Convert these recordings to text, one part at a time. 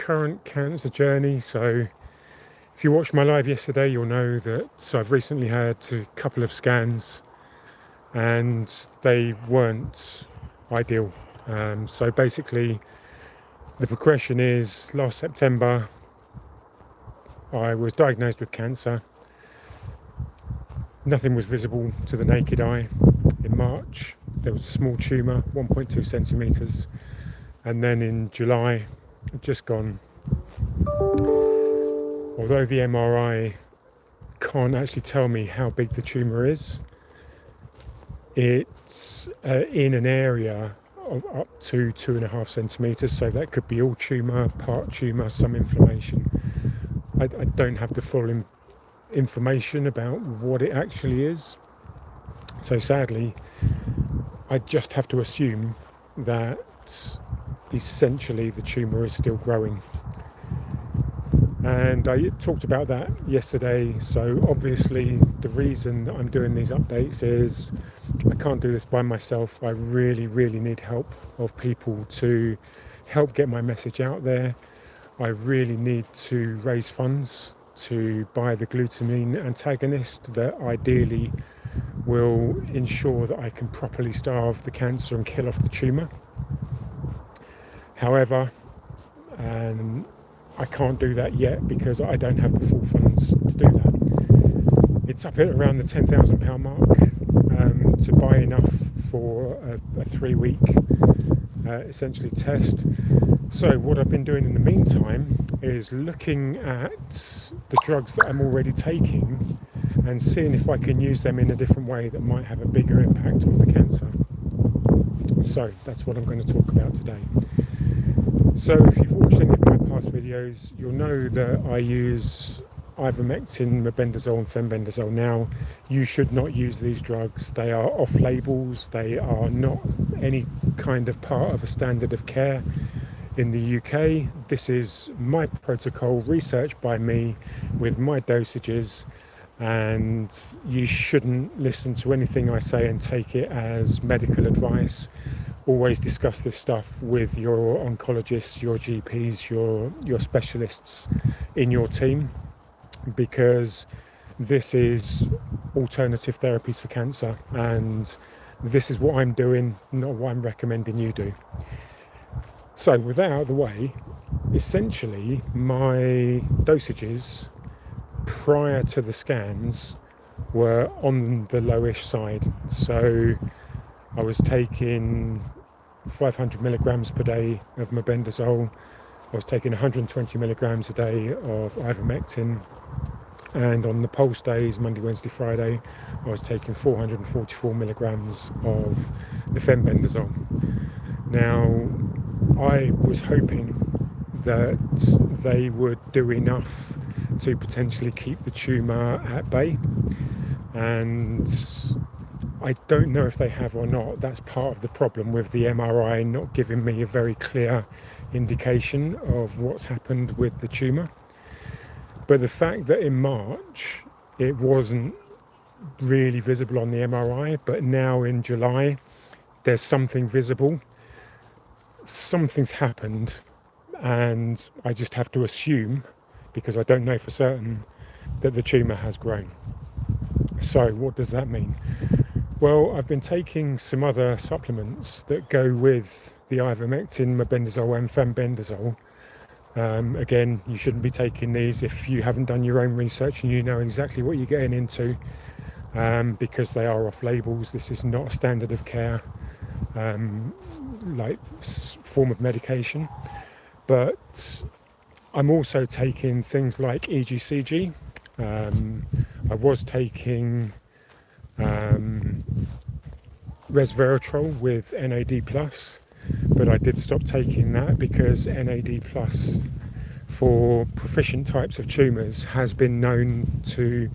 current cancer journey. So if you watched my live yesterday, you'll know that I've recently had a couple of scans and they weren't ideal. So basically the progression is last September I was diagnosed with cancer. Nothing was visible to the naked eye. In March there was a small tumour, 1.2 centimetres, and then in July it just gone. Although the MRI can't actually tell me how big the tumour is, it's in an area of up to 2.5 centimetres, so that could be all tumour, part tumour, some inflammation. I don't have the full information about what it actually is, so sadly I just have to assume that essentially the tumour is still growing. And I talked about that yesterday. So obviously the reason that I'm doing these updates is I can't do this by myself. I really need help of people to help get my message out there. I really need to raise funds to buy the glutamine antagonist that ideally will ensure that I can properly starve the cancer and kill off the tumour. However, I can't do that yet because I don't have the full funds to do that. It's up at around the £10,000 mark to buy enough for a 3-week essentially test. So what I've been doing in the meantime is looking at the drugs that I'm already taking and seeing if I can use them in a different way that might have a bigger impact on the cancer. So that's what I'm going to talk about today. So if you've watched any of my past videos, you'll know that I use ivermectin, mebendazole and fenbendazole. Now, you should not use these drugs. They are off labels. They are not any kind of part of a standard of care in the UK. This is my protocol, researched by me with my dosages, and you shouldn't listen to anything I say and take it as medical advice. Always discuss this stuff with your oncologists, your GPs, your specialists in your team, because this is alternative therapies for cancer, and this is what I'm doing, not what I'm recommending you do. So with that out of the way, essentially my dosages prior to the scans were on the lowish side. So I was taking 500 milligrams per day of mebendazole. I was taking 120 milligrams a day of ivermectin, and on the pulse days, Monday, Wednesday, Friday, I was taking 444 milligrams of the fenbendazole. Now, I was hoping that they would do enough to potentially keep the tumour at bay, and I don't know if they have or not. That's part of the problem with the MRI not giving me a very clear indication of what's happened with the tumour. But the fact that in March it wasn't really visible on the MRI, but now in July there's something visible, something's happened, and I just have to assume, because I don't know for certain, that the tumour has grown. So what does that mean? Well, I've been taking some other supplements that go with the ivermectin, mebendazole and fenbendazole. Again, you shouldn't be taking these if you haven't done your own research and you know exactly what you're getting into, because they are off labels. This is not a standard of care like form of medication. But I'm also taking things like EGCG. I was taking resveratrol with NAD+, but I did stop taking that because NAD+ for proficient types of tumours has been known to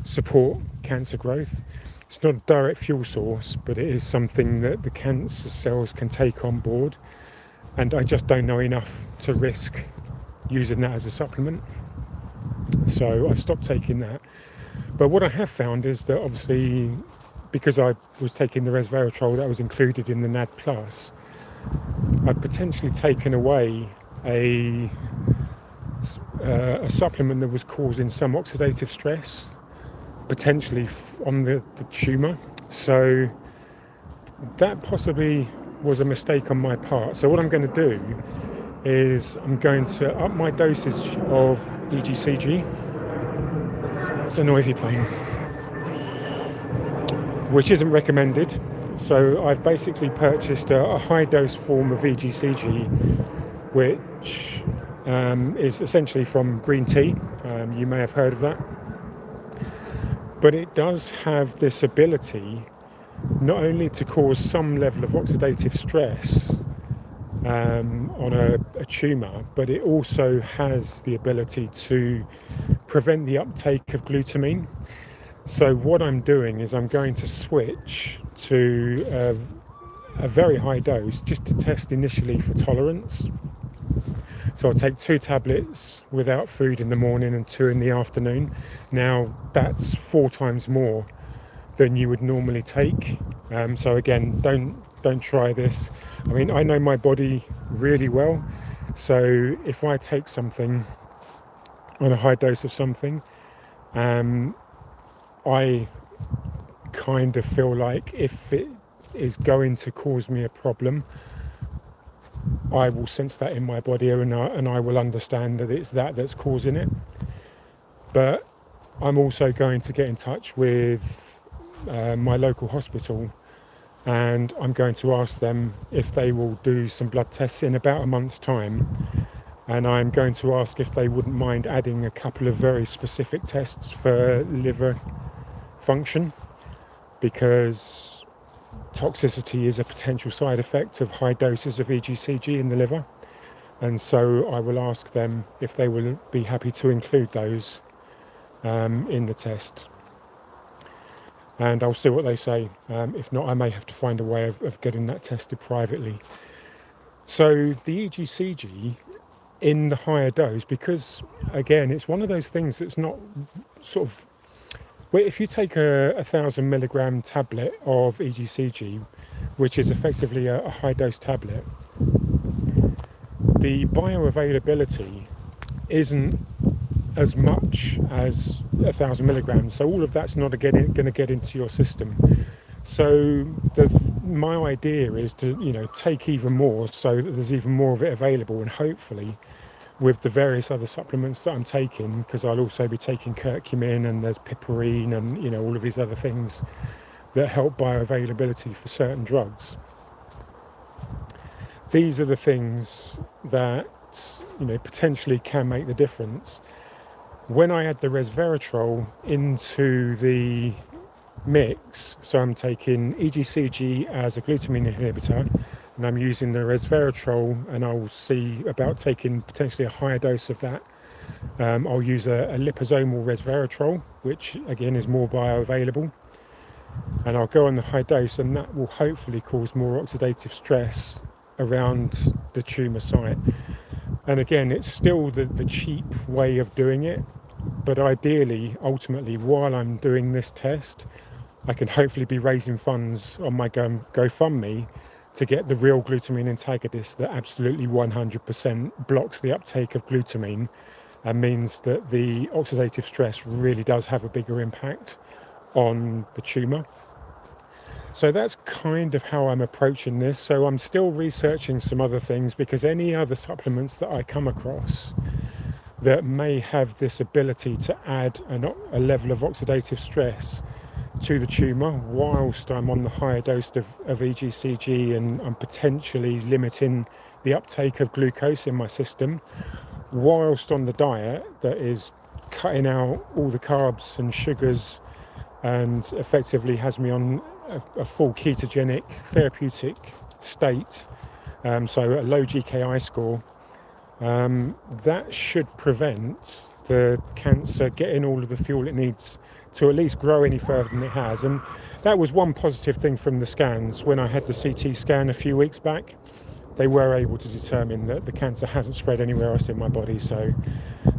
support cancer growth. It's not a direct fuel source, but it is something that the cancer cells can take on board, and I just don't know enough to risk using that as a supplement. So I've stopped taking that. But what I have found is that obviously, because I was taking the resveratrol that was included in the NAD+, I've potentially taken away a a supplement that was causing some oxidative stress, potentially on the tumour. So that possibly was a mistake on my part. So what I'm going to do is I'm going to up my dosage of EGCG. It's a noisy plane, which isn't recommended. So I've basically purchased a high dose form of EGCG, which is essentially from green tea. You may have heard of that. But it does have this ability not only to cause some level of oxidative stress on a tumour, but it also has the ability to prevent the uptake of glutamine. So what I'm doing is I'm going to switch to a very high dose just to test initially for tolerance. So I'll take 2 tablets without food in the morning and 2 in the afternoon. Now that's 4 times more than you would normally take. So again, don't try this. I mean, I know my body really well. So if I take something on a high dose of something, I kind of feel like if it is going to cause me a problem, I will sense that in my body, and I will understand that it's that's causing it. But I'm also going to get in touch with my local hospital, and I'm going to ask them if they will do some blood tests in about a month's time. And I'm going to ask if they wouldn't mind adding a couple of very specific tests for liver function, because toxicity is a potential side effect of high doses of EGCG in the liver. And so I will ask them if they will be happy to include those in the test. And I'll see what they say. If not, I may have to find a way of getting that tested privately. So the EGCG in the higher dose, because again, it's one of those things that's not sort of, well, if you take a 1,000 milligram tablet of EGCG, which is effectively a high dose tablet, the bioavailability isn't as much as 1,000 milligrams. So all of that's not going to get into your system. So my idea is to take even more, so that there's even more of it available, and hopefully with the various other supplements that I'm taking, because I'll also be taking curcumin, and there's piperine, and all of these other things that help bioavailability for certain drugs. These are the things that potentially can make the difference. When I add the resveratrol into the mix, so I'm taking EGCG as a glutamine inhibitor, and I'm using the resveratrol, and I'll see about taking potentially a higher dose of that. I'll use a liposomal resveratrol, which again is more bioavailable, and I'll go on the high dose, and that will hopefully cause more oxidative stress around the tumour site. And again, it's still the cheap way of doing it, but ideally, ultimately, while I'm doing this test, I can hopefully be raising funds on my GoFundMe to get the real glutamine antagonist that absolutely 100% blocks the uptake of glutamine, and means that the oxidative stress really does have a bigger impact on the tumour. So that's kind of how I'm approaching this. So I'm still researching some other things, because any other supplements that I come across that may have this ability to add a level of oxidative stress to the tumour whilst I'm on the higher dose of EGCG, and I'm potentially limiting the uptake of glucose in my system, whilst on the diet that is cutting out all the carbs and sugars, and effectively has me on a full ketogenic therapeutic state, so a low GKI score, that should prevent the cancer getting all of the fuel it needs to at least grow any further than it has. And that was one positive thing from the scans. When I had the CT scan a few weeks back, they were able to determine that the cancer hasn't spread anywhere else in my body. So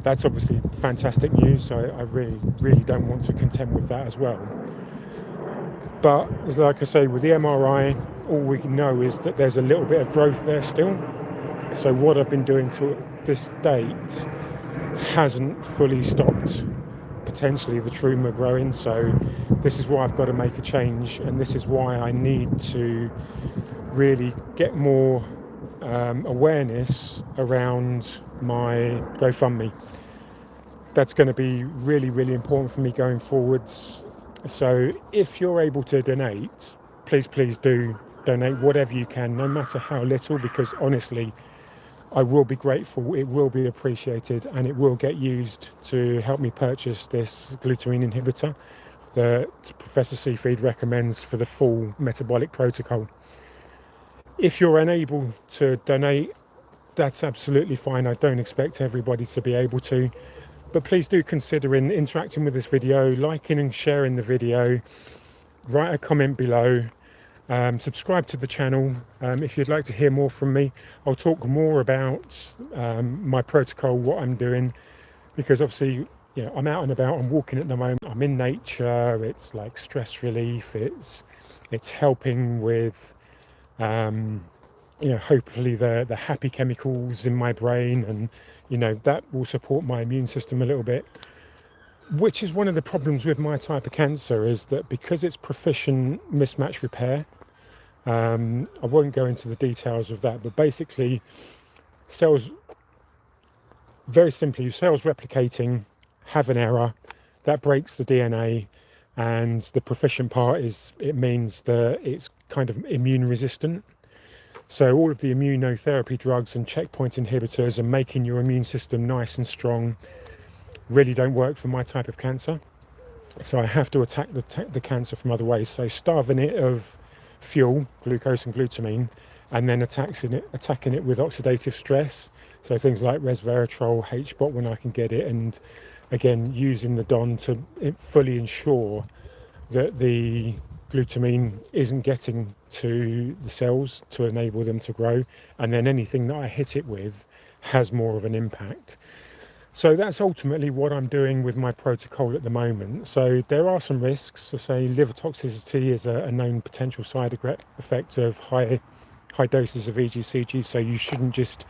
that's obviously fantastic news. So I really, really don't want to contend with that as well. But like I say, with the MRI, all we know is that there's a little bit of growth there still. So what I've been doing to this date hasn't fully stopped potentially the tumour growing. So this is why I've got to make a change, and this is why I need to really get more awareness around my GoFundMe. That's going to be really, really important for me going forwards. So if you're able to donate, please do donate whatever you can, no matter how little, because honestly, I will be grateful, it will be appreciated, and it will get used to help me purchase this glutamine inhibitor that Professor Seafeed recommends for the full metabolic protocol. If you're unable to donate, that's absolutely fine. I don't expect everybody to be able to, but please do consider interacting with this video, liking and sharing the video, write a comment below. Subscribe to the channel if you'd like to hear more from me. I'll talk more about my protocol, what I'm doing, because obviously, you know, I'm out and about, I'm walking at the moment, I'm in nature, it's like stress relief, it's helping with you know, hopefully the happy chemicals in my brain, and you know, that will support my immune system a little bit. Which is one of the problems with my type of cancer, is that because it's proficient mismatch repair, I won't go into the details of that, but basically cells, very simply, cells replicating have an error that breaks the DNA, and the proficient part is, it means that it's kind of immune resistant. So all of the immunotherapy drugs and checkpoint inhibitors and making your immune system nice and strong really don't work for my type of cancer. So I have to attack the cancer from other ways. So starving it of fuel, glucose and glutamine, and then attacking it with oxidative stress. So things like resveratrol, HBOT when I can get it, and again using the DON to fully ensure that the glutamine isn't getting to the cells to enable them to grow, and then anything that I hit it with has more of an impact. So that's ultimately what I'm doing with my protocol at the moment. So there are some risks. So say liver toxicity is a known potential side effect of high doses of EGCG. So you shouldn't just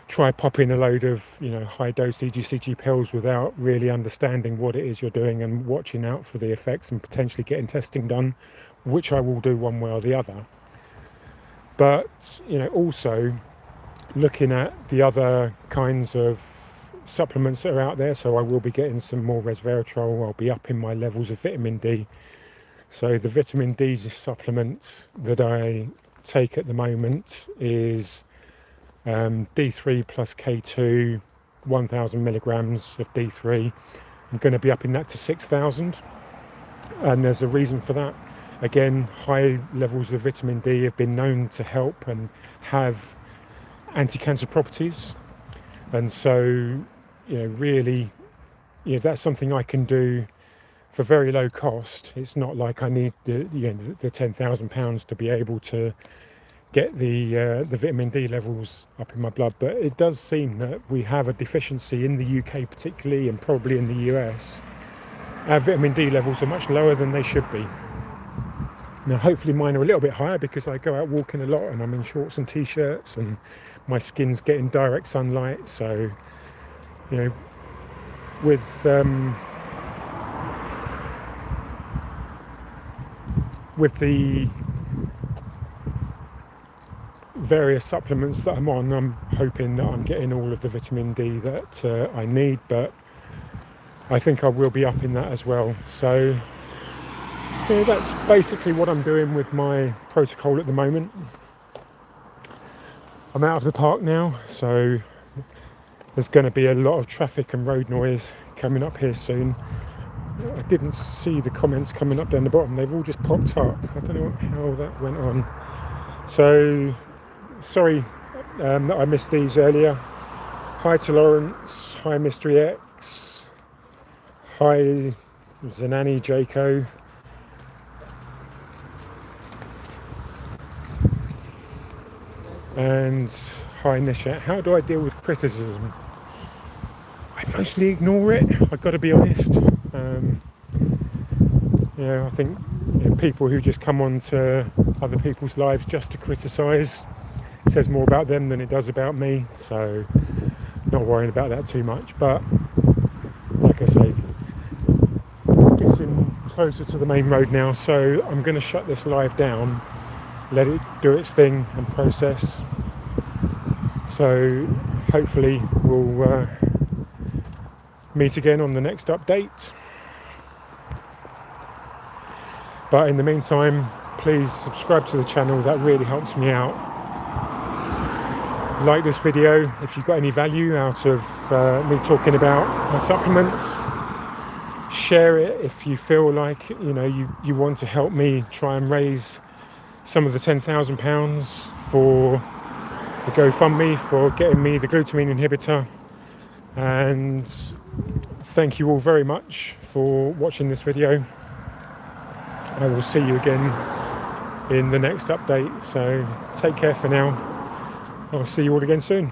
try popping a load of, you know, high dose EGCG pills without really understanding what it is you're doing and watching out for the effects and potentially getting testing done, which I will do one way or the other. But, you know, also looking at the other kinds of supplements that are out there. So I will be getting some more resveratrol, I'll be upping my levels of vitamin D. So the vitamin D supplement that I take at the moment is D3 plus K2, 1000 milligrams of D3. I'm going to be upping that to 6000, and there's a reason for that. Again, high levels of vitamin D have been known to help and have anti-cancer properties, and so, you know, really, you know, that's something I can do for very low cost. It's not like I need the £10,000 to be able to get the vitamin D levels up in my blood, but it does seem that we have a deficiency in the UK particularly, and probably in the US. Our vitamin D levels are much lower than they should be. Now hopefully mine are a little bit higher because I go out walking a lot and I'm in shorts and t-shirts and my skin's getting direct sunlight. So, you know, with the various supplements that I'm on, I'm hoping that I'm getting all of the vitamin D that I need, but I think I will be upping that as well. So yeah, that's basically what I'm doing with my protocol at the moment. I'm out of the park now, so there's going to be a lot of traffic and road noise coming up here soon. I didn't see the comments coming up down the bottom, they've all just popped up. I don't know how that went on. So sorry that I missed these earlier. Hi to Lawrence, hi Mystery X, hi Zanani Jaco, and hi Nisha. How do I deal with criticism? I mostly ignore it, I've got to be honest. I think people who just come on to other people's lives just to criticise says more about them than it does about me. So not worrying about that too much. But like I say, getting closer to the main road now, so I'm going to shut this live down, let it do its thing and process. So hopefully we'll meet again on the next update. But in the meantime, please subscribe to the channel, that really helps me out. Like this video if you got any value out of me talking about my supplements. Share it if you feel like you want to help me try and raise some of the £10,000 for the GoFundMe for getting me the glutamine inhibitor. And thank you all very much for watching this video. I will see you again in the next update, so take care for now. I'll see you all again soon.